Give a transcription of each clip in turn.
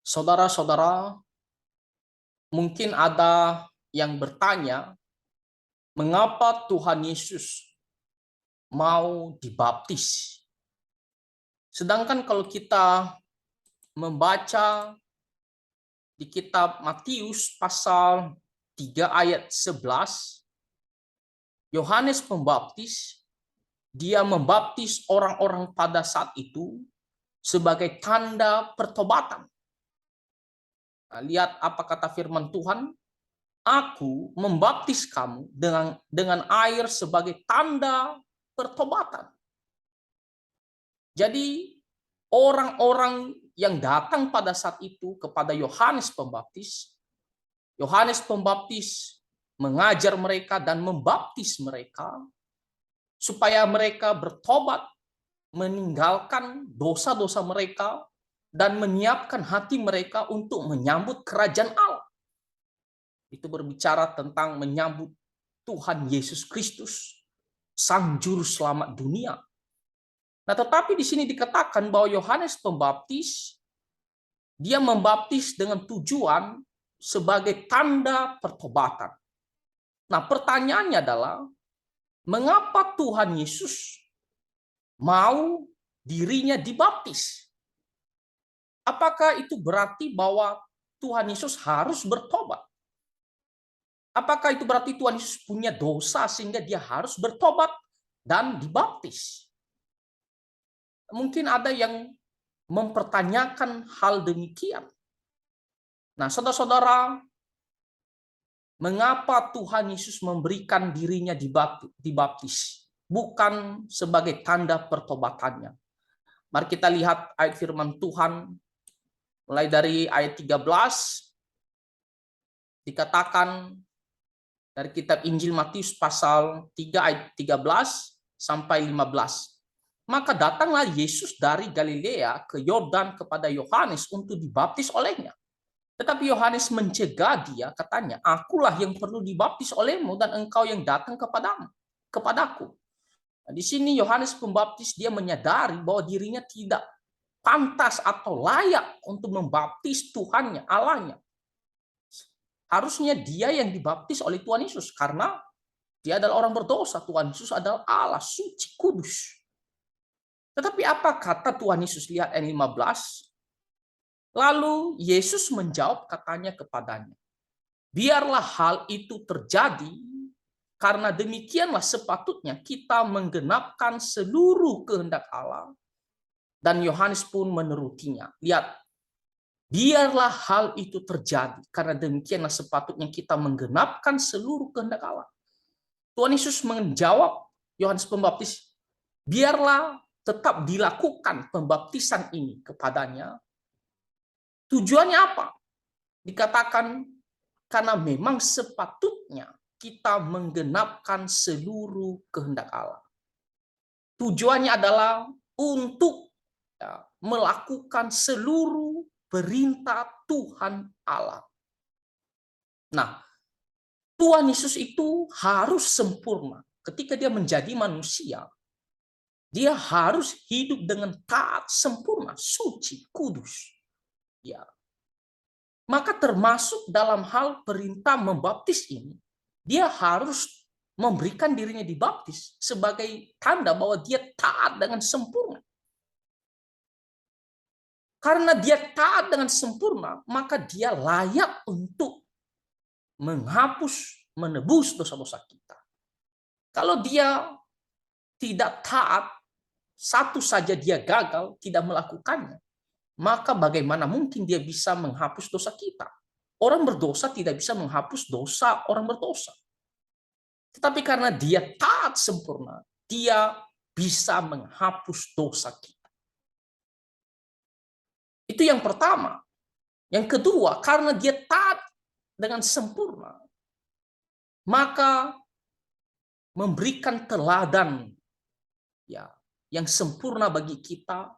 Saudara-saudara, mungkin ada yang bertanya, mengapa Tuhan Yesus mau dibaptis? Sedangkan kalau kita membaca di kitab Matius pasal 3 ayat 11, Yohanes Pembaptis, dia membaptis orang-orang pada saat itu sebagai tanda pertobatan. Nah, lihat apa kata firman Tuhan, aku membaptis kamu dengan air sebagai tanda pertobatan. Jadi orang-orang yang datang pada saat itu kepada Yohanes Pembaptis mengajar mereka dan membaptis mereka supaya mereka bertobat, meninggalkan dosa-dosa mereka dan menyiapkan hati mereka untuk menyambut kerajaan Allah. Itu berbicara tentang menyambut Tuhan Yesus Kristus, Sang Juru Selamat dunia. Nah, tetapi di sini dikatakan bahwa Yohanes Pembaptis, dia membaptis dengan tujuan sebagai tanda pertobatan. Nah, pertanyaannya adalah, mengapa Tuhan Yesus mau dirinya dibaptis? Apakah itu berarti bahwa Tuhan Yesus harus bertobat? Apakah itu berarti Tuhan Yesus punya dosa sehingga dia harus bertobat dan dibaptis? Mungkin ada yang mempertanyakan hal demikian. Nah, saudara-saudara, mengapa Tuhan Yesus memberikan dirinya dibaptis? Bukan sebagai tanda pertobatannya. Mari kita lihat ayat firman Tuhan, mulai dari ayat 13, dikatakan dari kitab Injil Matius pasal 3 ayat 13 sampai 15. Maka datanglah Yesus dari Galilea ke Yordan kepada Yohanes untuk dibaptis olehnya. Tetapi Yohanes mencegah dia, katanya, akulah yang perlu dibaptis olehmu dan engkau yang datang kepadaku. Nah, di sini Yohanes Pembaptis dia menyadari bahwa dirinya tidak pantas atau layak untuk membaptis Tuhannya, Allahnya. Harusnya dia yang dibaptis oleh Tuhan Yesus karena dia adalah orang berdosa. Tuhan Yesus adalah Allah suci, kudus. Tetapi apa kata Tuhan Yesus? Lihat ayat 15. Lalu Yesus menjawab, katanya kepadanya, biarlah hal itu terjadi karena demikianlah sepatutnya kita menggenapkan seluruh kehendak Allah. Dan Yohanes pun menurutinya. Lihat, biarlah hal itu terjadi karena demikianlah sepatutnya kita menggenapkan seluruh kehendak Allah. Tuhan Yesus menjawab Yohanes Pembaptis, biarlah tetap dilakukan pembaptisan ini kepadanya. Tujuannya apa? Dikatakan karena memang sepatutnya kita menggenapkan seluruh kehendak Allah. Tujuannya adalah untuk melakukan seluruh perintah Tuhan Allah. Nah, Tuhan Yesus itu harus sempurna. Ketika dia menjadi manusia, dia harus hidup dengan taat, sempurna, suci, kudus. Ya. Maka termasuk dalam hal perintah membaptis ini, dia harus memberikan dirinya dibaptis sebagai tanda bahwa dia taat dengan sempurna. Karena dia taat dengan sempurna, maka dia layak untuk menghapus, menebus dosa-dosa kita. Kalau dia tidak taat, satu saja dia gagal, tidak melakukannya, maka bagaimana mungkin dia bisa menghapus dosa kita? Orang berdosa tidak bisa menghapus dosa orang berdosa. Tetapi karena dia taat sempurna, dia bisa menghapus dosa kita. Itu yang pertama. Yang kedua, karena dia taat dengan sempurna, maka memberikan teladan ya yang sempurna bagi kita,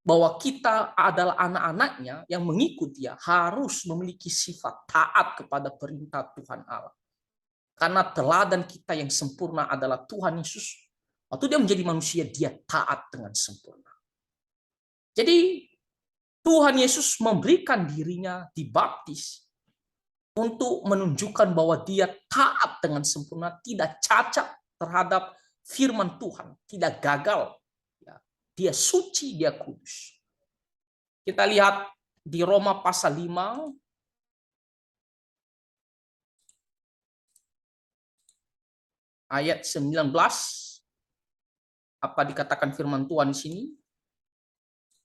bahwa kita adalah anak-anaknya yang mengikut dia harus memiliki sifat taat kepada perintah Tuhan Allah. Karena teladan kita yang sempurna adalah Tuhan Yesus. Waktu dia menjadi manusia, dia taat dengan sempurna. Jadi Tuhan Yesus memberikan dirinya dibaptis untuk menunjukkan bahwa dia taat dengan sempurna, tidak cacat terhadap firman Tuhan, tidak gagal. Dia suci, dia kudus. Kita lihat di Roma pasal 5, ayat 19, apa dikatakan firman Tuhan di sini?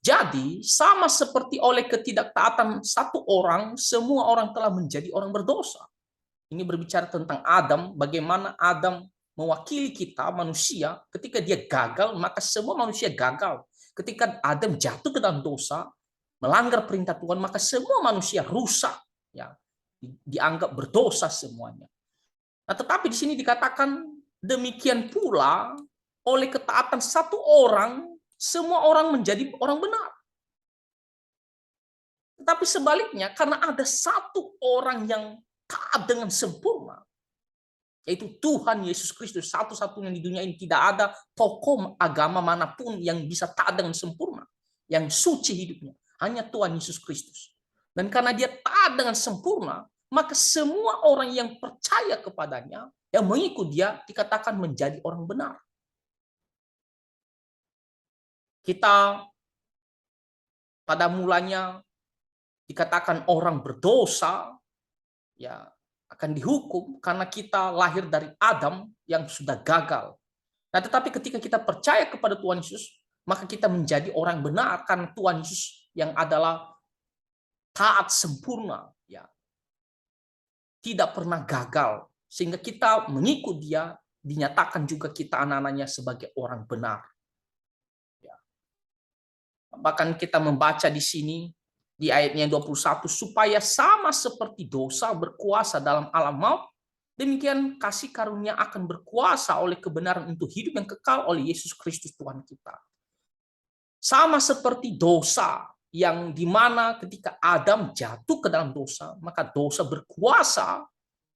Jadi, sama seperti oleh ketidaktaatan satu orang, semua orang telah menjadi orang berdosa. Ini berbicara tentang Adam, bagaimana Adam mewakili kita, manusia. Ketika dia gagal, maka semua manusia gagal. Ketika Adam jatuh ke dalam dosa, melanggar perintah Tuhan, maka semua manusia rusak. Ya, dianggap berdosa semuanya. Nah, tetapi di sini dikatakan demikian pula oleh ketaatan satu orang, semua orang menjadi orang benar. Tetapi sebaliknya, karena ada satu orang yang taat dengan sempurna, yaitu Tuhan Yesus Kristus, satu-satunya di dunia ini. Tidak ada tokoh agama manapun yang bisa taat dengan sempurna, yang suci hidupnya. Hanya Tuhan Yesus Kristus. Dan karena dia taat dengan sempurna, maka semua orang yang percaya kepadanya, yang mengikut dia, dikatakan menjadi orang benar. Kita pada mulanya dikatakan orang berdosa, ya akan dihukum karena kita lahir dari Adam yang sudah gagal. Nah, tetapi ketika kita percaya kepada Tuhan Yesus, maka kita menjadi orang benar karena Tuhan Yesus yang adalah taat sempurna, ya, tidak pernah gagal, sehingga kita mengikut dia, dinyatakan juga kita anak-anaknya sebagai orang benar. Ya. Bahkan kita membaca di sini di ayatnya 21, supaya sama seperti dosa berkuasa dalam alam maut, demikian kasih karunia akan berkuasa oleh kebenaran untuk hidup yang kekal oleh Yesus Kristus Tuhan kita. Sama seperti dosa yang dimana ketika Adam jatuh ke dalam dosa, maka dosa berkuasa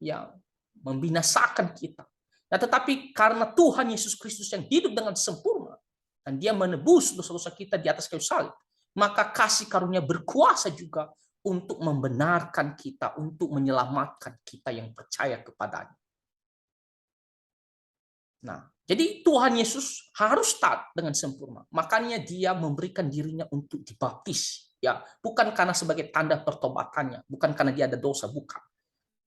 yang membinasakan kita. Nah, tetapi karena Tuhan Yesus Kristus yang hidup dengan sempurna, dan dia menebus dosa-dosa kita di atas kayu salib, maka kasih karunia berkuasa juga untuk membenarkan kita, untuk menyelamatkan kita yang percaya kepadanya. Nah, jadi Tuhan Yesus harus taat dengan sempurna. Makanya dia memberikan dirinya untuk dibaptis. Ya, bukan karena sebagai tanda pertobatannya, bukan karena dia ada dosa, bukan.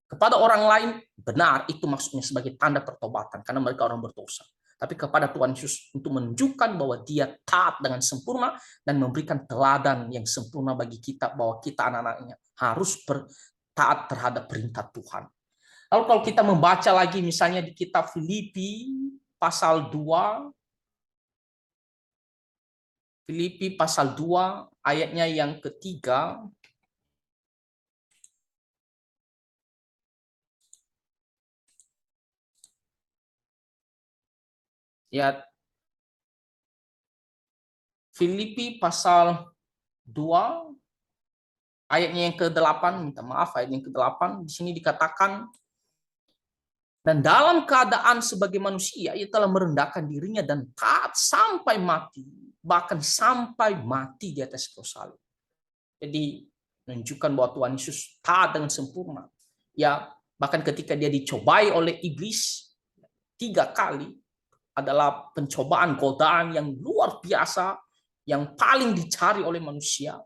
Kepada orang lain, benar, itu maksudnya sebagai tanda pertobatan, karena mereka orang berdosa. Tapi kepada Tuhan Yesus untuk menunjukkan bahwa dia taat dengan sempurna dan memberikan teladan yang sempurna bagi kita, bahwa kita anak-anaknya harus taat terhadap perintah Tuhan. Lalu kalau kita membaca lagi misalnya di kitab Filipi pasal 2, Filipi pasal 2 ayatnya yang ketiga, ya, Filipi pasal 2 ayatnya yang ke-8, minta maaf, ayat yang ke-8, di sini dikatakan, dan dalam keadaan sebagai manusia, ia telah merendahkan dirinya dan taat sampai mati, bahkan sampai mati di atas kayu salib. Jadi menunjukkan bahwa Tuhan Yesus taat dengan sempurna. Ya, bahkan ketika dia dicobai oleh iblis 3 kali, adalah pencobaan godaan yang luar biasa, yang paling dicari oleh manusia.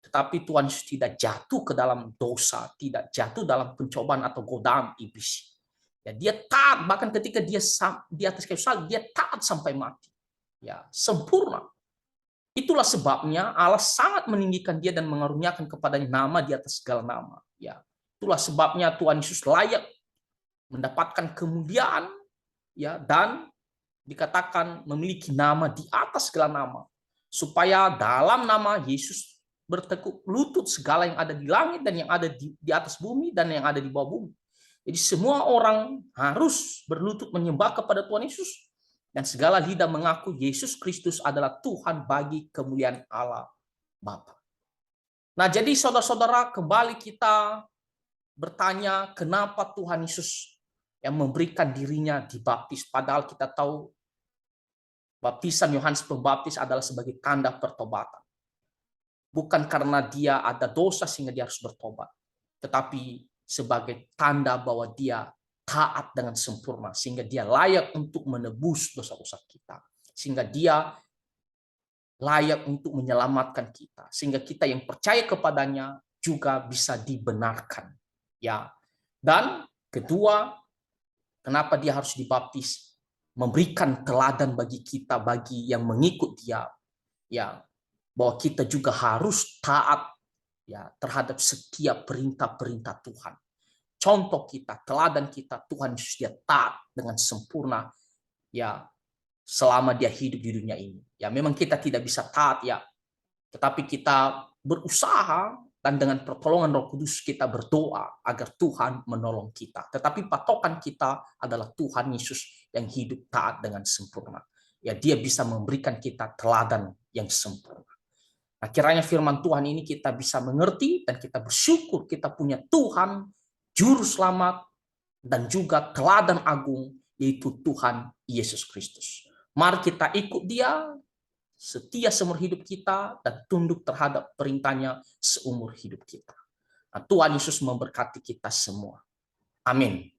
Tetapi Tuhan Yesus tidak jatuh ke dalam dosa, tidak jatuh dalam pencobaan atau godaan iblis. Ya, dia taat, bahkan ketika dia di atas kayu salib, dia taat sampai mati. Ya, sempurna. Itulah sebabnya Allah sangat meninggikan dia dan mengaruniakan kepadanya nama di atas segala nama. Ya, itulah sebabnya Tuhan Yesus layak mendapatkan kemuliaan, ya, dan dikatakan memiliki nama di atas segala nama, supaya dalam nama Yesus bertekuk lutut segala yang ada di langit dan yang ada di atas bumi dan yang ada di bawah bumi. Jadi semua orang harus berlutut menyembah kepada Tuhan Yesus, dan segala lidah mengaku Yesus Kristus adalah Tuhan bagi kemuliaan Allah Bapa. Nah, jadi saudara-saudara, kembali kita bertanya kenapa Tuhan Yesus yang memberikan dirinya dibaptis, padahal kita tahu baptisan Yohanes Pembaptis adalah sebagai tanda pertobatan. bukan karena dia ada dosa sehingga dia harus bertobat, tetapi sebagai tanda bahwa dia taat dengan sempurna, sehingga dia layak untuk menebus dosa-dosa kita, sehingga dia layak untuk menyelamatkan kita, sehingga kita yang percaya kepadanya juga bisa dibenarkan. Ya. Dan kedua, kenapa dia harus dibaptis? Memberikan teladan bagi kita, bagi yang mengikut dia, ya, bahwa kita juga harus taat, ya, terhadap setiap perintah-perintah Tuhan. Contoh kita, teladan kita, Tuhan Yesus dia taat dengan sempurna, ya, selama dia hidup di dunia ini. Ya, memang kita tidak bisa taat, ya, tetapi kita berusaha dan dengan pertolongan Roh Kudus kita berdoa agar Tuhan menolong kita. Tetapi patokan kita adalah Tuhan Yesus yang hidup taat dengan sempurna. Ya, dia bisa memberikan kita teladan yang sempurna. Nah, kiranya firman Tuhan ini kita bisa mengerti dan kita bersyukur kita punya Tuhan, Juru Selamat, dan juga teladan agung, yaitu Tuhan Yesus Kristus. Mari kita ikut dia, setia seumur hidup kita, dan tunduk terhadap perintahnya seumur hidup kita. Nah, Tuhan Yesus memberkati kita semua. Amin.